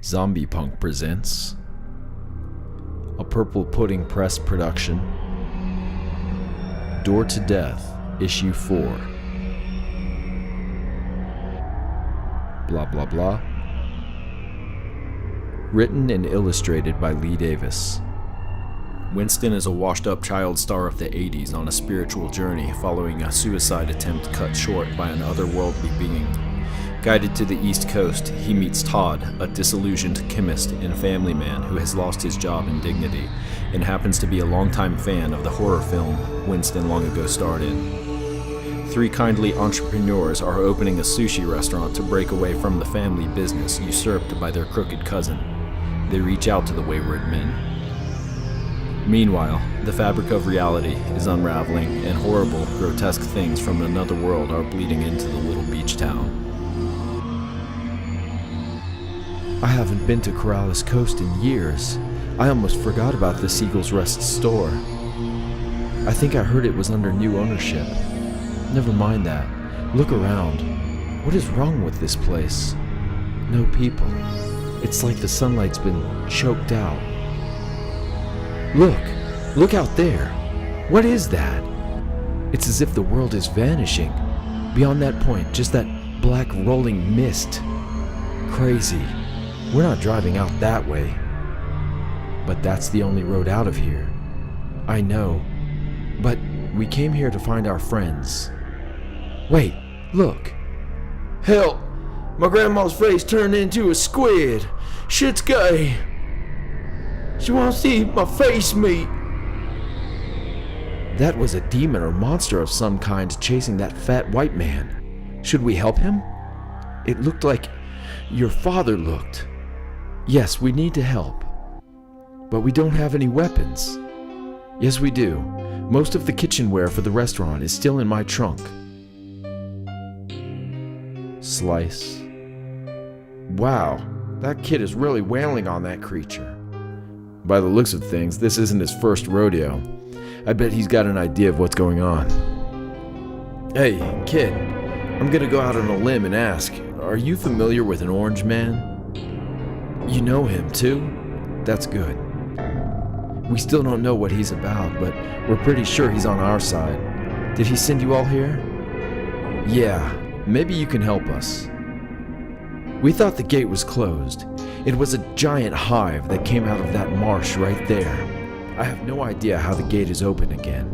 Zombie Punk presents a Purple Pudding Press production. Door to Death, Issue 4. Blah blah blah. Written and illustrated by Lee Davis. Winston is a washed-up child star of the 80s on a spiritual journey following a suicide attempt cut short by an otherworldly being. Guided to the East Coast, he meets Todd, a disillusioned chemist and family man who has lost his job and dignity, and happens to be a longtime fan of the horror film Winston long ago starred in. Three kindly entrepreneurs are opening a sushi restaurant to break away from the family business usurped by their crooked cousin. They reach out to the wayward men. Meanwhile, the fabric of reality is unraveling, and horrible, grotesque things from another world are bleeding into the little beach town. I haven't been to Corrales Coast in years. I almost forgot about the Seagull's Rest store. I think I heard it was under new ownership. Never mind that. Look around. What is wrong with this place? No people. It's like the sunlight's been choked out. Look out there. What is that? It's as if the world is vanishing. Beyond that point, just that black rolling mist. Crazy. We're not driving out that way. But that's the only road out of here. I know. But we came here to find our friends. Wait, look. Help! My grandma's face turned into a squid. Shit's gay. She wants to eat my face meat. That was a demon or monster of some kind chasing that fat white man. Should we help him? It looked like your father looked. Yes, we need to help. But we don't have any weapons. Yes, we do. Most of the kitchenware for the restaurant is still in my trunk. Slice. Wow, that kid is really wailing on that creature. By the looks of things, this isn't his first rodeo. I bet he's got an idea of what's going on. Hey, kid, I'm gonna go out on a limb and ask, are you familiar with an orange man? You know him, too? That's good. We still don't know what he's about, but we're pretty sure he's on our side. Did he send you all here? Yeah, maybe you can help us. We thought the gate was closed. It was a giant hive that came out of that marsh right there. I have no idea how the gate is open again.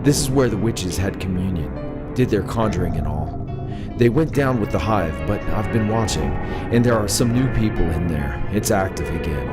This is where the witches had communion, did their conjuring and all. They went down with the hive, but I've been watching, and there are some new people in there. It's active again.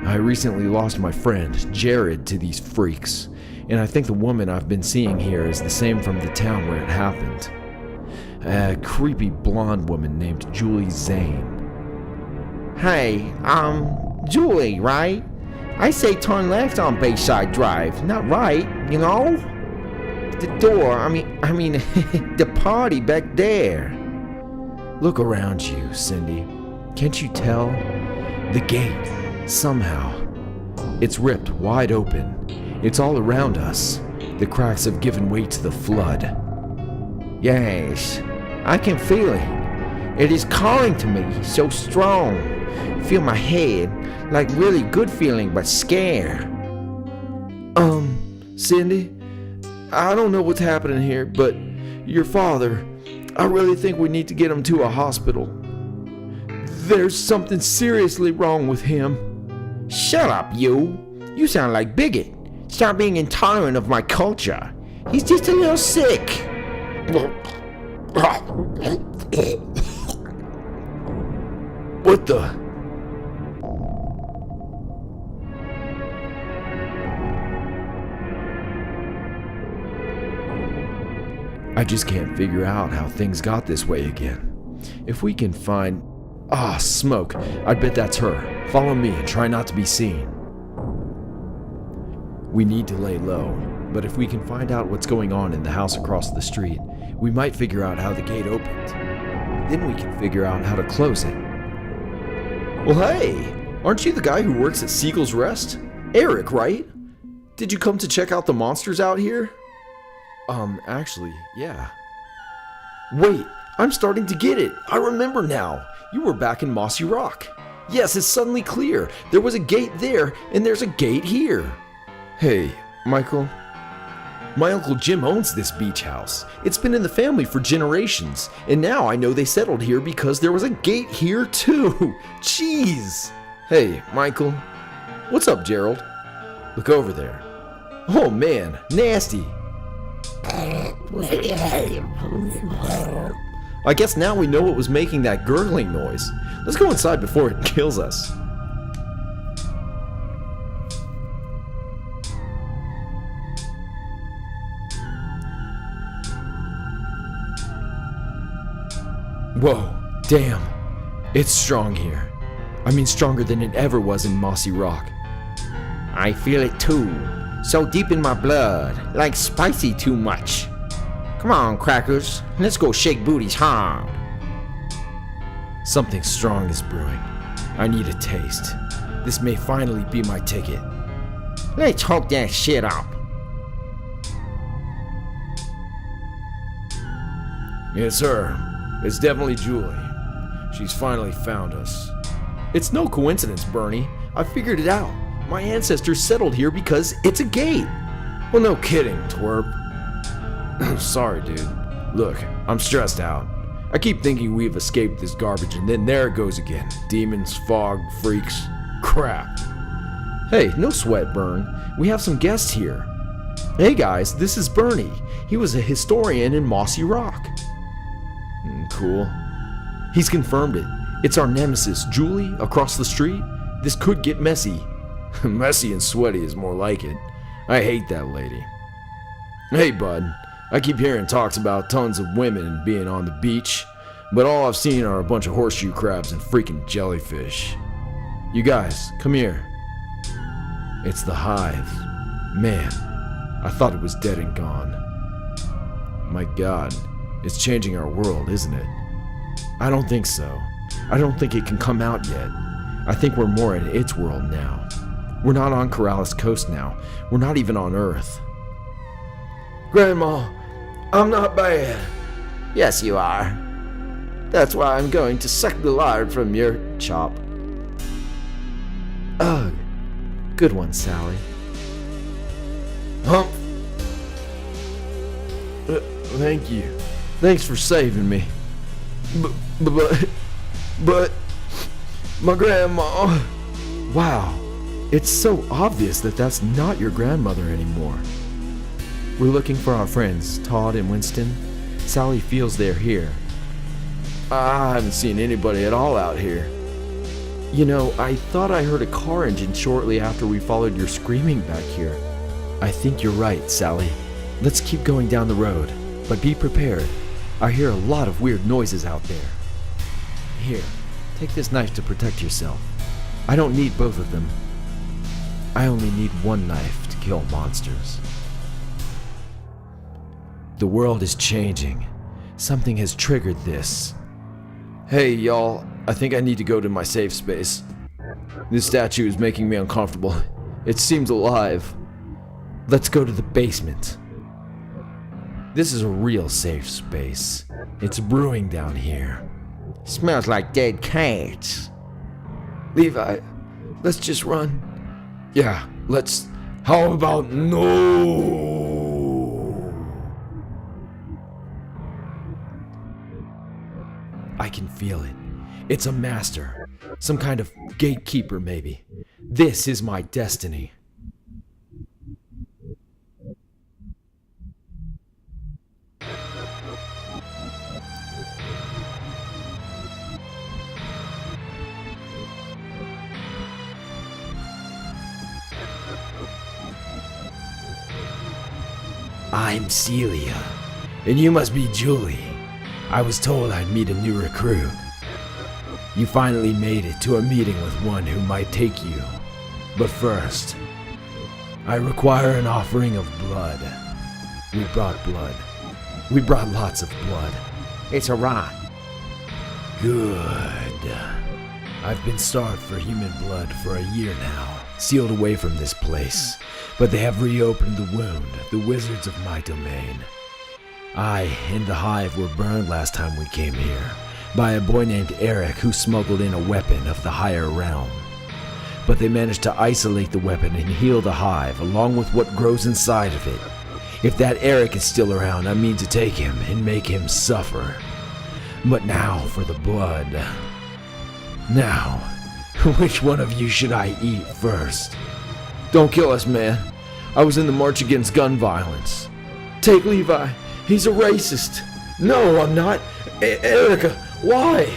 I recently lost my friend, Jared, to these freaks, and I think the woman I've been seeing here is the same from the town where it happened. A creepy blonde woman named Julie Zane. Hey, Julie, right? I say turn left on Bayside Drive, not right, you know? The door, I mean, the party back there. Look around you, Cindy. Can't you tell? The gate, somehow. It's ripped wide open. It's all around us. The cracks have given way to the flood. Yes, I can feel it. It is calling to me, so strong. Feel my head, like really good feeling, but scare. Cindy? I don't know what's happening here, but your father, I really think we need to get him to a hospital. There's something seriously wrong with him. Shut up, you. You sound like bigot. Stop being intolerant of my culture. He's just a little sick. What the? I just can't figure out how things got this way again. If we can find... smoke. I bet that's her. Follow me and try not to be seen. We need to lay low, but if we can find out what's going on in the house across the street, we might figure out how the gate opened. Then we can figure out how to close it. Well, hey! Aren't you the guy who works at Seagull's Rest? Eric, right? Did you come to check out the monsters out here? Actually, yeah. Wait, I'm starting to get it. I remember now. You were back in Mossy Rock. Yes, it's suddenly clear. There was a gate there, and there's a gate here. Hey, Michael. My Uncle Jim owns this beach house. It's been in the family for generations, and now I know they settled here because there was a gate here too. Jeez. Hey, Michael. What's up, Gerald? Look over there. Oh man, nasty. I guess now we know what was making that gurgling noise. Let's go inside before it kills us. Whoa, damn. It's strong here. I mean stronger than it ever was in Mossy Rock. I feel it too. So deep in my blood, like spicy too much. Come on, crackers. Let's go shake booties hard. Something strong is brewing. I need a taste. This may finally be my ticket. Let's hook that shit up. Yes, sir. It's definitely Julie. She's finally found us. It's no coincidence, Bernie. I figured it out. My ancestors settled here because it's a gate. Well, no kidding, twerp. Sorry, dude. Look, I'm stressed out. I keep thinking we've escaped this garbage, and then there it goes again. Demons, fog, freaks, crap. Hey, no sweat, Bern. We have some guests here. Hey guys, this is Bernie. He was a historian in Mossy Rock. Cool. He's confirmed it. It's our nemesis, Julie, across the street. This could get messy. Messy and sweaty is more like it. I hate that lady. Hey, bud. I keep hearing talks about tons of women being on the beach, but all I've seen are a bunch of horseshoe crabs and freaking jellyfish. You guys, come here. It's the Hive. Man, I thought it was dead and gone. My God, it's changing our world, isn't it? I don't think so. I don't think it can come out yet. I think we're more in its world now. We're not on Corrales Coast now. We're not even on Earth. Grandma, I'm not bad. Yes, you are. That's why I'm going to suck the lard from your chop. Ugh. Good one, Sally. Hump. Thank you. Thanks for saving me. But my grandma. Wow. It's so obvious that that's not your grandmother anymore. We're looking for our friends, Todd and Winston. Sally feels they're here. I haven't seen anybody at all out here. You know, I thought I heard a car engine shortly after we followed your screaming back here. I think you're right, Sally. Let's keep going down the road, but be prepared. I hear a lot of weird noises out there. Here, take this knife to protect yourself. I don't need both of them. I only need one knife to kill monsters. The world is changing. Something has triggered this. Hey, y'all. I think I need to go to my safe space. This statue is making me uncomfortable. It seems alive. Let's go to the basement. This is a real safe space. It's brewing down here. Smells like dead cats. Levi, let's just run. Yeah, let's. How about no? I can feel it. It's a master. Some kind of gatekeeper, maybe. This is my destiny. I'm Celia, and you must be Julie. I was told I'd meet a new recruit. You finally made it to a meeting with one who might take you. But first, I require an offering of blood. We brought blood. We brought lots of blood. It's a rot. Good. I've been starved for human blood for a year now, sealed away from this place. But they have reopened the wound, the wizards of my domain. I and the Hive were burned last time we came here. by a boy named Eric who smuggled in a weapon of the higher realm. But they managed to isolate the weapon and heal the hive along with what grows inside of it. If that Eric is still around, I mean to take him and make him suffer. But now for the blood. Now, which one of you should I eat first? Don't kill us, man. I was in the March Against Gun Violence. Take Levi. He's a racist. No, I'm not. Erica, why?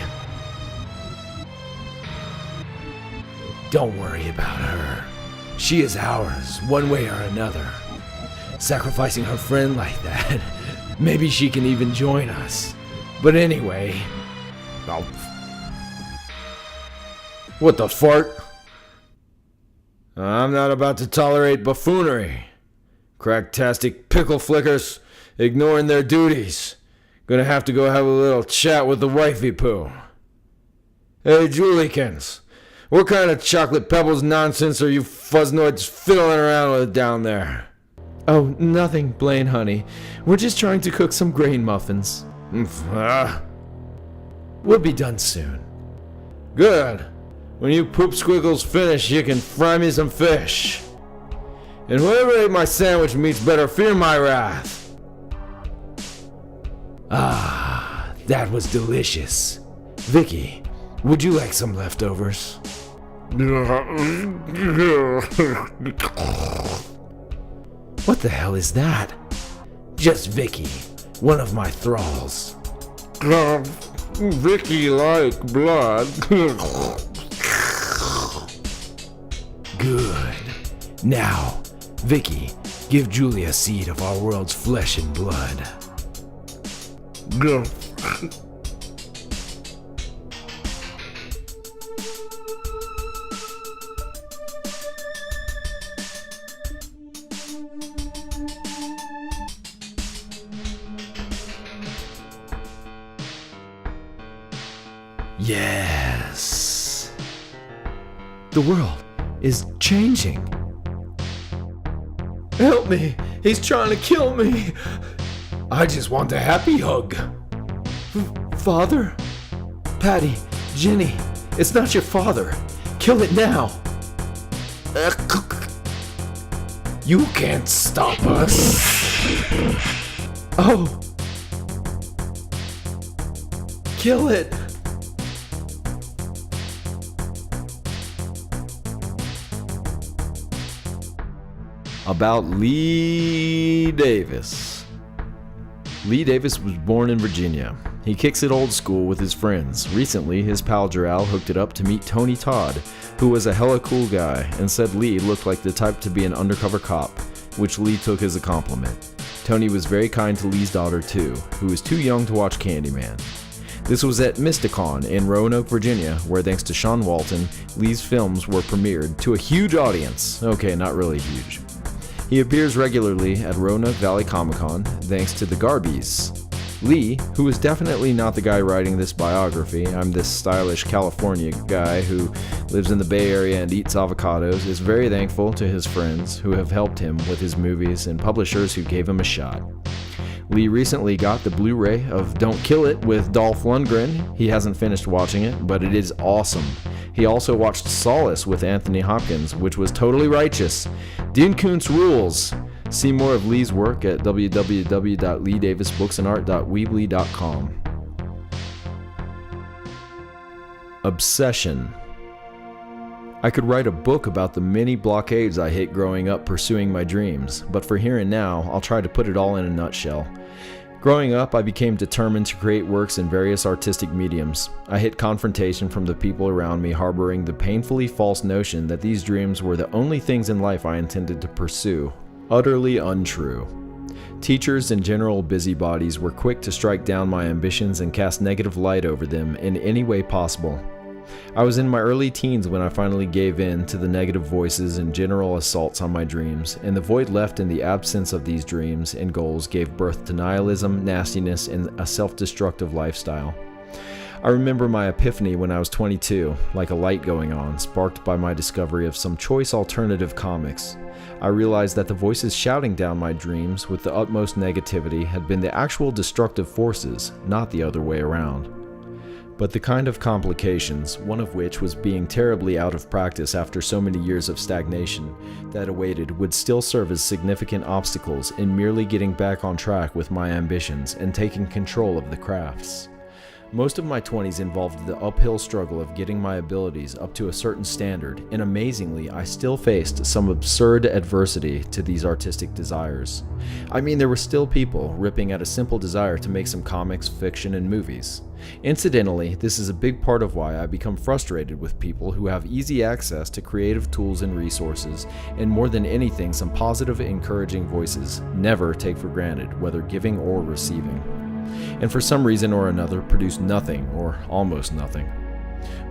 Don't worry about her. She is ours, one way or another. Sacrificing her friend like that, maybe she can even join us. But anyway... Oh. What the fart? I'm not about to tolerate buffoonery. Cracktastic pickle flickers ignoring their duties. Gonna have to go have a little chat with the wifey poo. Hey, Juliekins, what kind of chocolate pebbles nonsense are you fuzznoids fiddling around with down there? Oh, nothing, Blaine, honey. We're just trying to cook some grain muffins. We'll be done soon. Good. When you poop squiggles finish, you can fry me some fish. And whoever ate my sandwich meats better fear my wrath. Ah, that was delicious. Vicky, would you like some leftovers? What the hell is that? Just Vicky, one of my thralls. Vicky like blood. Good. Now, Vicky, give Julie a seed of our world's flesh and blood. Yes. The world is changing. Help me! He's trying to kill me! I just want a happy hug. Father? Patty, Jenny, it's not your father. Kill it now. You can't stop us. Oh. Kill it. About Lee Davis. Lee Davis was born in Virginia. He kicks it old school with his friends. Recently, his pal Jarrell hooked it up to meet Tony Todd, who was a hella cool guy, and said Lee looked like the type to be an undercover cop, which Lee took as a compliment. Tony was very kind to Lee's daughter too, who was too young to watch Candyman. This was at Mysticon in Roanoke, Virginia, where thanks to Sean Walton, Lee's films were premiered to a huge audience. Okay, not really huge. He appears regularly at Roanoke Valley Comic-Con, thanks to the Garbies. Lee, who is definitely not the guy writing this biography, I'm this stylish California guy who lives in the Bay Area and eats avocados, is very thankful to his friends who have helped him with his movies and publishers who gave him a shot. Lee recently got the Blu-ray of Don't Kill It with Dolph Lundgren. He hasn't finished watching it, but it is awesome. He also watched Solace with Anthony Hopkins, which was totally righteous. Dean Koontz rules. See more of Lee's work at www.leedavisbooksandart.weebly.com. Obsession. I could write a book about the many blockades I hit growing up pursuing my dreams, but for here and now, I'll try to put it all in a nutshell. Growing up, I became determined to create works in various artistic mediums. I hit confrontation from the people around me harboring the painfully false notion that these dreams were the only things in life I intended to pursue. Utterly untrue. Teachers and general busybodies were quick to strike down my ambitions and cast negative light over them in any way possible. I was in my early teens when I finally gave in to the negative voices and general assaults on my dreams, and the void left in the absence of these dreams and goals gave birth to nihilism, nastiness, and a self-destructive lifestyle. I remember my epiphany when I was 22, like a light going on, sparked by my discovery of some choice alternative comics. I realized that the voices shouting down my dreams with the utmost negativity had been the actual destructive forces, not the other way around. But the kind of complications, one of which was being terribly out of practice after so many years of stagnation, that awaited would still serve as significant obstacles in merely getting back on track with my ambitions and taking control of the crafts. Most of my 20s involved the uphill struggle of getting my abilities up to a certain standard, and amazingly, I still faced some absurd adversity to these artistic desires. I mean, there were still people ripping at a simple desire to make some comics, fiction, and movies. Incidentally, this is a big part of why I become frustrated with people who have easy access to creative tools and resources, and more than anything, some positive, encouraging voices never take for granted, whether giving or receiving, and for some reason or another produce nothing or almost nothing.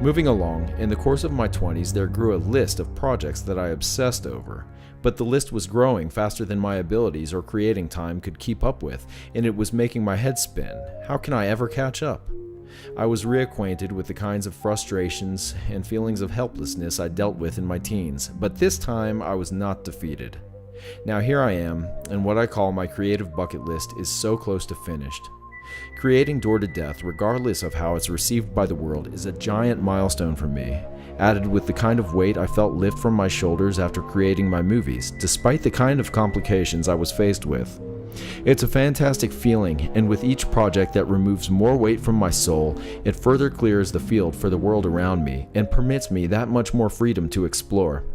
Moving along, in the course of my 20s there grew a list of projects that I obsessed over, but the list was growing faster than my abilities or creating time could keep up with, and it was making my head spin. How can I ever catch up? I was reacquainted with the kinds of frustrations and feelings of helplessness I dealt with in my teens, but this time I was not defeated. Now here I am, and what I call my creative bucket list is so close to finished. Creating Door to Death, regardless of how it's received by the world, is a giant milestone for me, added with the kind of weight I felt lift from my shoulders after creating my movies, despite the kind of complications I was faced with. It's a fantastic feeling, and with each project that removes more weight from my soul, it further clears the field for the world around me, and permits me that much more freedom to explore.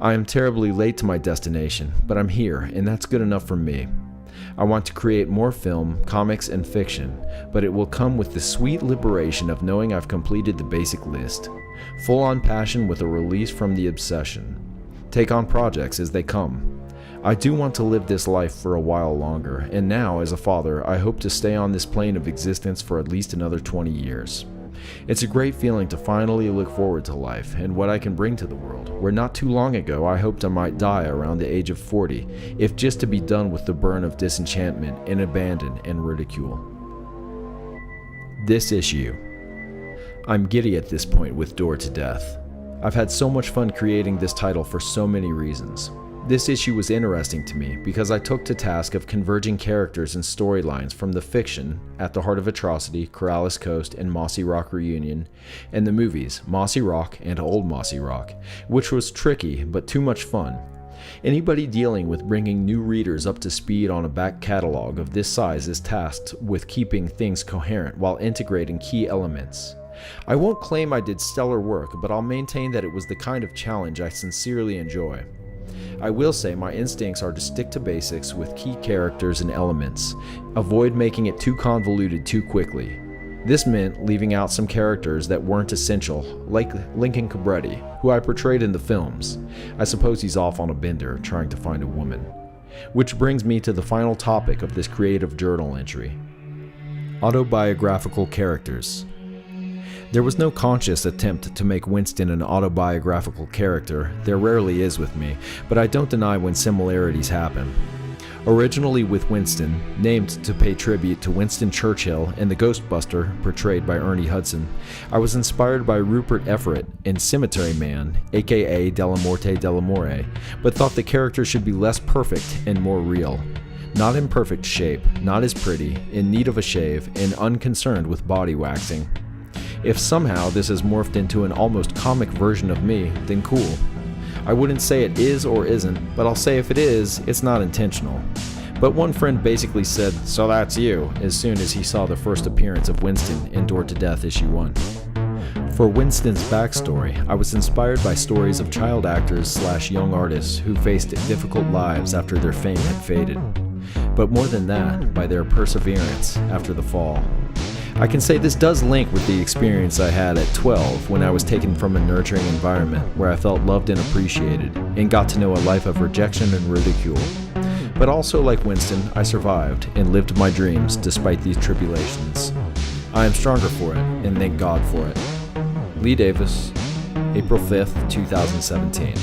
I am terribly late to my destination, but I'm here, and that's good enough for me. I want to create more film, comics, and fiction, but it will come with the sweet liberation of knowing I've completed the basic list. Full-on passion with a release from the obsession. Take on projects as they come. I do want to live this life for a while longer, and now, as a father, I hope to stay on this plane of existence for at least another 20 years. It's a great feeling to finally look forward to life and what I can bring to the world, where not too long ago I hoped I might die around the age of 40, if just to be done with the burn of disenchantment and abandon and ridicule. This issue. I'm giddy at this point with Door to Death. I've had so much fun creating this title for so many reasons. This issue was interesting to me because I took to task of converging characters and storylines from the fiction, At the Heart of Atrocity, Corrales Coast, and Mossy Rock Reunion, and the movies, Mossy Rock and Old Mossy Rock, which was tricky but too much fun. Anybody dealing with bringing new readers up to speed on a back catalog of this size is tasked with keeping things coherent while integrating key elements. I won't claim I did stellar work, but I'll maintain that it was the kind of challenge I sincerely enjoy. I will say my instincts are to stick to basics with key characters and elements, avoid making it too convoluted too quickly. This meant leaving out some characters that weren't essential, like Lincoln Cabretti, who I portrayed in the films. I suppose he's off on a bender trying to find a woman. Which brings me to the final topic of this creative journal entry. Autobiographical characters. There was no conscious attempt to make Winston an autobiographical character. There rarely is with me, but I don't deny when similarities happen. Originally with Winston, named to pay tribute to Winston Churchill and the Ghostbuster, portrayed by Ernie Hudson, I was inspired by Rupert Everett in Cemetery Man, aka Delamorte Delamore, but thought the character should be less perfect and more real. Not in perfect shape, not as pretty, in need of a shave, and unconcerned with body waxing. If somehow this has morphed into an almost comic version of me, then cool. I wouldn't say it is or isn't, but I'll say if it is, it's not intentional. But one friend basically said, "So that's you," as soon as he saw the first appearance of Winston in Door to Death issue 1. For Winston's backstory, I was inspired by stories of child actors / young artists who faced difficult lives after their fame had faded. But more than that, by their perseverance after the fall. I can say this does link with the experience I had at 12 when I was taken from a nurturing environment where I felt loved and appreciated, and got to know a life of rejection and ridicule. But also like Winston, I survived and lived my dreams despite these tribulations. I am stronger for it, and thank God for it. Lee Davis, April 5th, 2017.